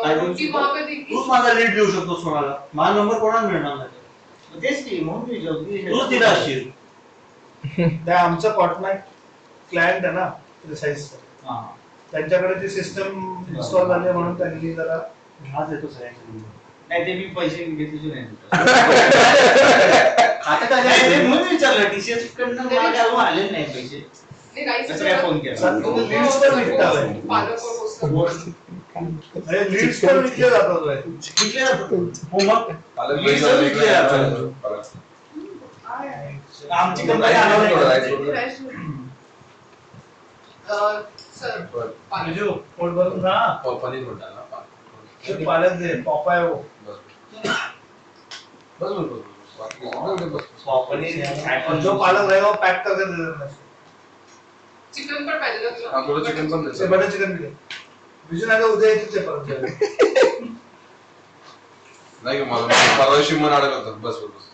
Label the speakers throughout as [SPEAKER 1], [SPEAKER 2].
[SPEAKER 1] तूच माझा लीड देऊ शकतो सोनाला, माझा नंबर कोणाला मिळणार नाही.
[SPEAKER 2] तेच की म्हणून
[SPEAKER 1] तूच दिला असशील.
[SPEAKER 3] आमचा पार्टनर क्लायंट आहे ना साईजचा, त्यांच्याकडे ती सिस्टम इन्स्टॉल झाली म्हणून त्यांनी जरा
[SPEAKER 1] आज येतो सगळ्यांचा नंबर.
[SPEAKER 2] नाही ते मी पैसे घेतले नाही
[SPEAKER 1] आता काय
[SPEAKER 2] म्हणून विचारलं टीसीएस कडनं मला काय अजून आले नाही पैसे. कसं काय फोन केला?
[SPEAKER 3] लीड्स पण विकतात, लीड्स पण विकले जातात.
[SPEAKER 2] विकले जातात.
[SPEAKER 1] हो मग
[SPEAKER 2] आमची कंपनी आणली
[SPEAKER 3] पोट भरून जा
[SPEAKER 4] पनीर म्हणता ना,
[SPEAKER 3] पालक दे पपाया हो. जो पालक रहेगा वो पैक करके दे देना.
[SPEAKER 5] चिकन पण पाहिजे तुला.
[SPEAKER 4] हां थोडं चिकन पण
[SPEAKER 3] ते बटर चिकन दे. विजू नाही का उद्या येते ते परत.
[SPEAKER 4] नाही का मला परवाशी मन अडकतात. बस बस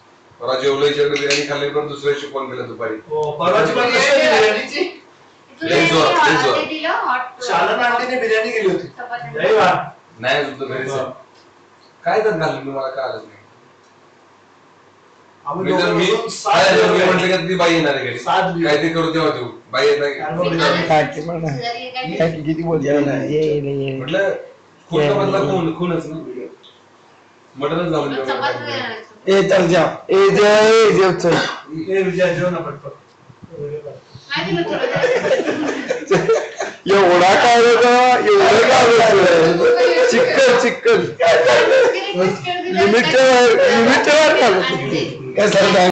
[SPEAKER 4] परवा जेवलोय बिर्याणी खाल्ली पण दुसऱ्या दिवशी फोन केला दुपारी.
[SPEAKER 3] हो परवाची पण कशी बिर्याणी शालन आंटीने बिर्याणी केली होती.
[SPEAKER 4] नाही सुद्धा घरीच काय तर घालून मी मला कळालंच नाही. मी म्हटलं की ती बाई येणार आहे घरी काय ते करू तेव्हा तू बाई येत नाही
[SPEAKER 6] किती बोलतो
[SPEAKER 4] म्हटलं खून मधला खूनच ना मटनच जाऊन
[SPEAKER 6] एवढा काय एवढं काय चिकन लिमिट काय